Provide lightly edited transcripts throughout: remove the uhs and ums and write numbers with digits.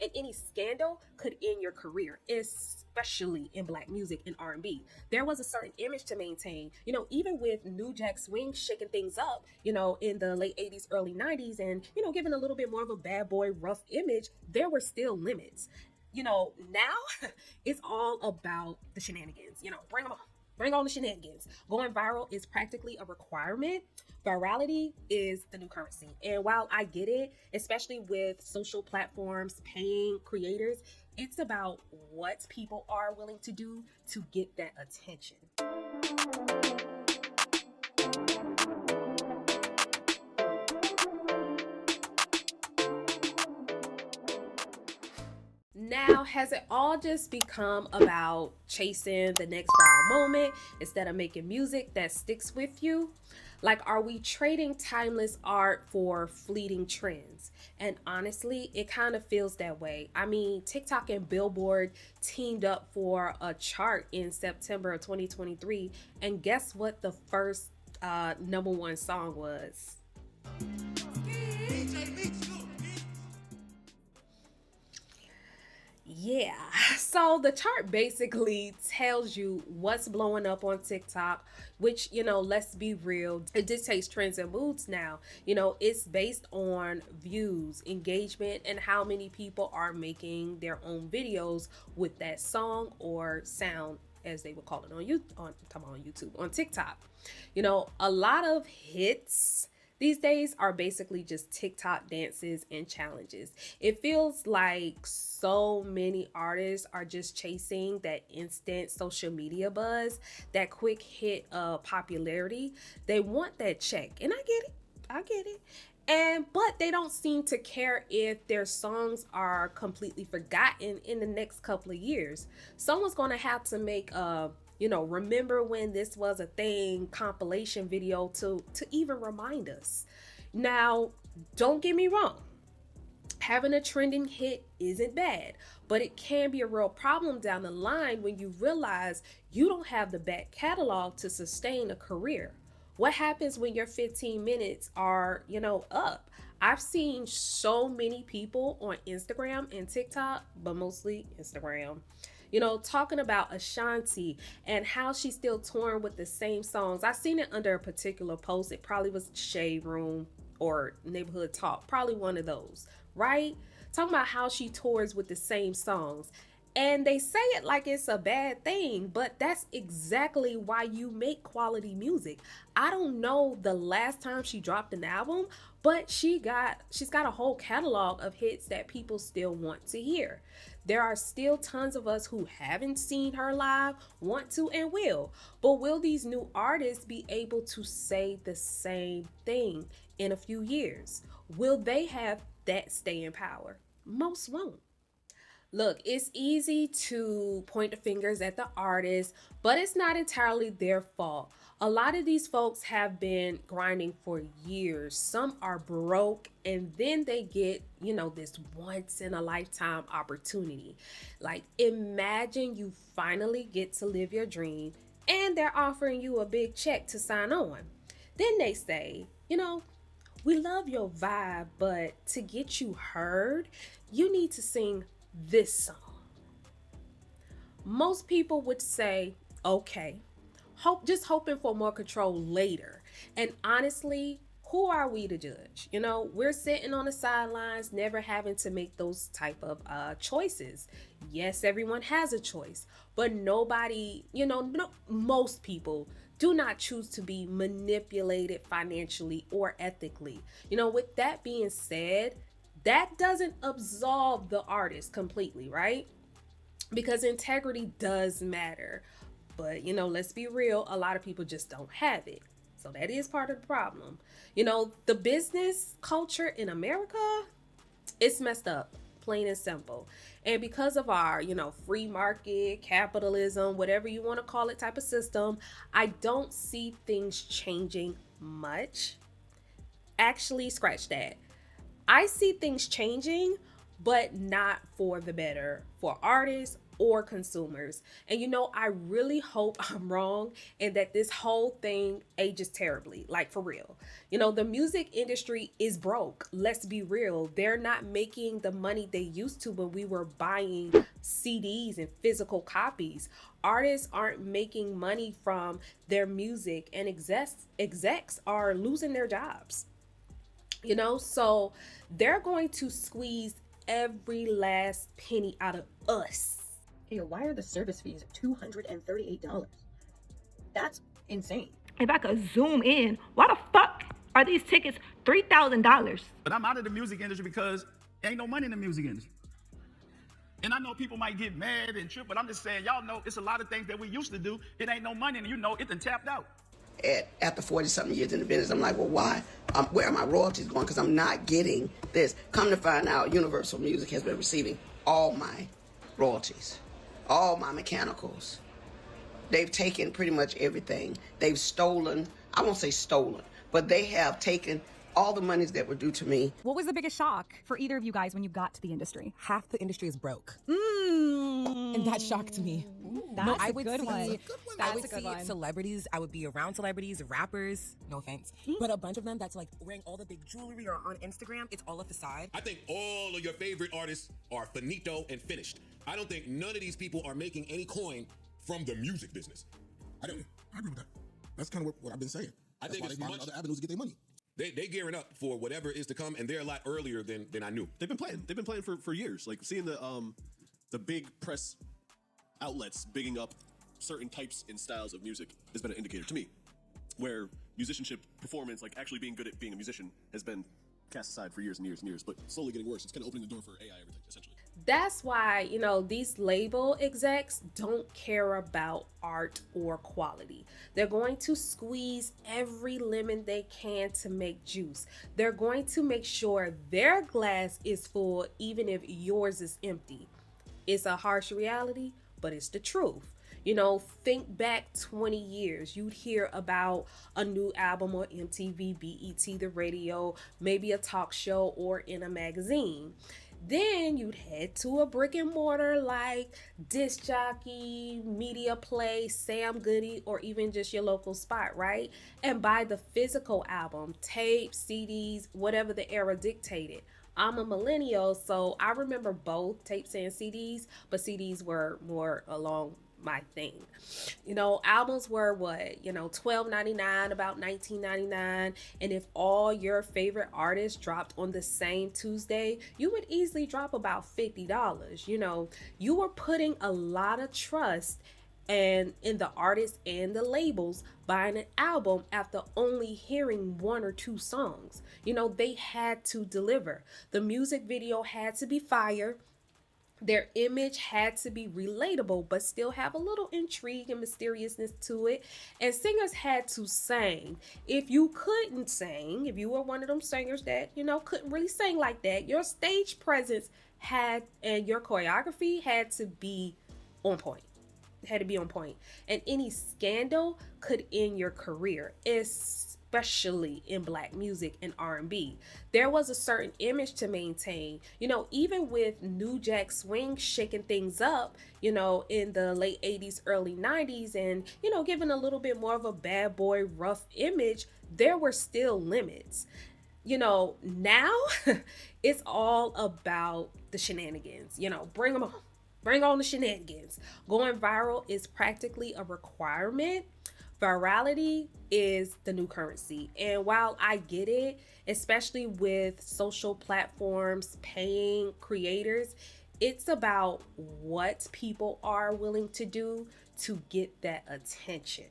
think any scandal could end your career, especially in Black music and R&B. There was a certain image to maintain. Even with New Jack Swing shaking things up, in the late 80s, early 90s, and, giving a little bit more of a bad boy rough image, there were still limits. Now it's all about the shenanigans. Bring them on. Bring on the shenanigans. Going viral is practically a requirement. Virality is the new currency. And while I get it, especially with social platforms paying creators, it's about what people are willing to do to get that attention. Now, has it all just become about chasing the next viral moment instead of making music that sticks with you? Like, are we trading timeless art for fleeting trends? And honestly, it kind of feels that way. I mean, TikTok and Billboard teamed up for a chart in September of 2023. And guess what the first number one song was? Yeah. So the chart basically tells you what's blowing up on TikTok, which, let's be real, it dictates trends and moods now. It's based on views, engagement, and how many people are making their own videos with that song or sound, as they would call it on YouTube, on TikTok. A lot of hits these days are basically just TikTok dances and challenges. It feels like so many artists are just chasing that instant social media buzz, that quick hit of popularity. They want that check. And I get it. But they don't seem to care if their songs are completely forgotten in the next couple of years. Someone's going to have to make a remember when this was a thing compilation video to even remind us. Now, don't get me wrong. Having a trending hit isn't bad, but it can be a real problem down the line when you realize you don't have the back catalog to sustain a career. What happens when your 15 minutes are, up? I've seen so many people on Instagram and TikTok, but mostly Instagram, talking about Ashanti and how she's still touring with the same songs. I seen it under a particular post. It probably was Shade Room or Neighborhood Talk, probably one of those, right? Talking about how she tours with the same songs. And they say it like it's a bad thing, but that's exactly why you make quality music. I don't know the last time she dropped an album, but she's got a whole catalog of hits that people still want to hear. There are still tons of us who haven't seen her live, want to, and will. But will these new artists be able to say the same thing in a few years? Will they have that staying power? Most won't. Look, it's easy to point the fingers at the artist, but it's not entirely their fault. A lot of these folks have been grinding for years. Some are broke, and then they get, this once in a lifetime opportunity. Like, imagine you finally get to live your dream and they're offering you a big check to sign on. Then they say, we love your vibe, but to get you heard, you need to sing this song. Most people would say, okay, just hoping for more control later. And honestly, who are we to judge? We're sitting on the sidelines, never having to make those type of choices. Yes, everyone has a choice, but nobody, most people do not choose to be manipulated financially or ethically. With that being said, that doesn't absolve the artist completely, right? Because integrity does matter. But, let's be real, a lot of people just don't have it. So that is part of the problem. The business culture in America, it's messed up, plain and simple. And because of our, free market, capitalism, whatever you want to call it type of system, I don't see things changing much. Actually, scratch that. I see things changing, but not for the better for artists or consumers. And I really hope I'm wrong and that this whole thing ages terribly, like for real. The music industry is broke. Let's be real. They're not making the money they used to when we were buying CDs and physical copies. Artists aren't making money from their music, and execs are losing their jobs. So they're going to squeeze every last penny out of us. Hey, why are the service fees $238? That's insane. If I could zoom in, why the fuck are these tickets $3,000? But I'm out of the music industry because ain't no money in the music industry. And I know people might get mad and trip, but I'm just saying, y'all know it's a lot of things that we used to do. It ain't no money, and it done tapped out. After 40-something years in the business, I'm like, well, why? Where are my royalties going? Because I'm not getting this. Come to find out, Universal Music has been receiving all my royalties, all my mechanicals. They've taken pretty much everything. They've stolen, I won't say stolen, but they have taken all the monies that were due to me. What was the biggest shock for either of you guys when you got to the industry? Half the industry is broke. And that shocked me. That's I a would good see, one. I would see celebrities. I would be around celebrities, rappers. No offense, but a bunch of them that's like wearing all the big jewelry or on Instagram. It's all a facade. I think all of your favorite artists are finito and finished. I don't think none of these people are making any coin from the music business. I agree with that. That's kind of what I've been saying. I think why it's they find other avenues to get their money. They gearing up for whatever is to come, and they're a lot earlier than I knew. They've been playing for years. Like seeing the big press outlets bigging up certain types and styles of music has been an indicator to me, where musicianship, performance, like actually being good at being a musician, has been cast aside for years and years and years, but slowly getting worse. It's kind of opening the door for AI everything, essentially. That's why, these label execs don't care about art or quality. They're going to squeeze every lemon they can to make juice. They're going to make sure their glass is full, even if yours is empty. It's a harsh reality, but it's the truth. Think back 20 years. You'd hear about a new album on MTV, BET, the radio, maybe a talk show, or in a magazine. Then you'd head to a brick and mortar like Disc Jockey, Media Play, Sam Goody, or even just your local spot, right? And buy the physical album, tapes, CDs, whatever the era dictated. I'm a millennial, so I remember both tapes and CDs, but CDs were more along my thing. Albums were what, $12.99, about $19.99, and if all your favorite artists dropped on the same Tuesday, you would easily drop about $50. You were putting a lot of trust and in the artists and the labels buying an album after only hearing one or two songs. They had to deliver. The music video had to be fire. Their image had to be relatable, but still have a little intrigue and mysteriousness to it. And singers had to sing. If you couldn't sing, if you were one of them singers that, couldn't really sing like that, your stage presence and your choreography had to be on point. And any scandal could end your career, especially in Black music and R&B. There was a certain image to maintain, even with New Jack Swing shaking things up, in the late 80s, early 90s, and, giving a little bit more of a bad boy rough image, there were still limits. Now it's all about the shenanigans, bring them on. Bring on the shenanigans. Going viral is practically a requirement. Virality is the new currency. And while I get it, especially with social platforms paying creators, it's about what people are willing to do to get that attention.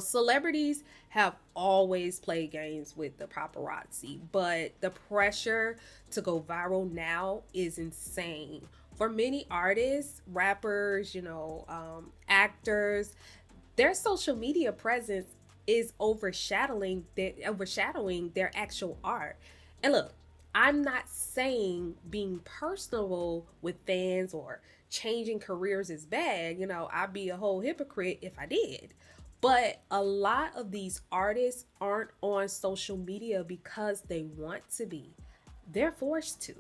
Celebrities have always played games with the paparazzi, but the pressure to go viral now is insane. For many artists, rappers, actors, their social media presence is overshadowing their actual art. And look, I'm not saying being personable with fans or changing careers is bad. I'd be a whole hypocrite if I did. But a lot of these artists aren't on social media because they want to be. They're forced to.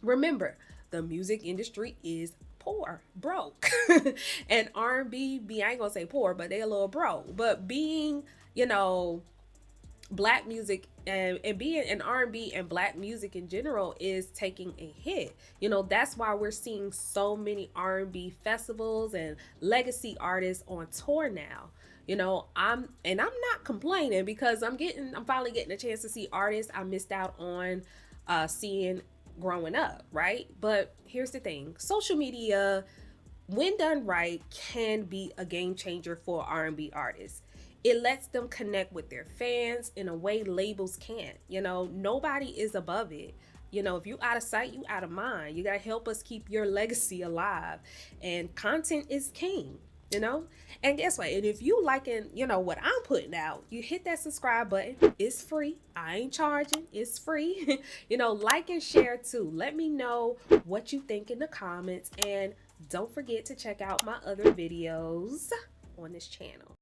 Remember, the music industry is poor, broke. And R&B, I ain't gonna say poor, but they a little broke. But being, you know, black music and being an R&B and black music in general is taking a hit. You know, that's why we're seeing so many R&B festivals and legacy artists on tour now. You know, I'm not complaining because I'm finally getting a chance to see artists I missed out on seeing growing up, right? But here's the thing. Social media, when done right, can be a game changer for R&B artists. It lets them connect with their fans in a way labels can't. You know, nobody is above it. You know, if you out of sight, you out of mind. You gotta help us keep your legacy alive. And content is king, you know? And guess what? And if you liking, you know, what I'm putting out, you hit that subscribe button. It's free. I ain't charging. It's free. You know, like and share too. Let me know what you think in the comments. And don't forget to check out my other videos on this channel.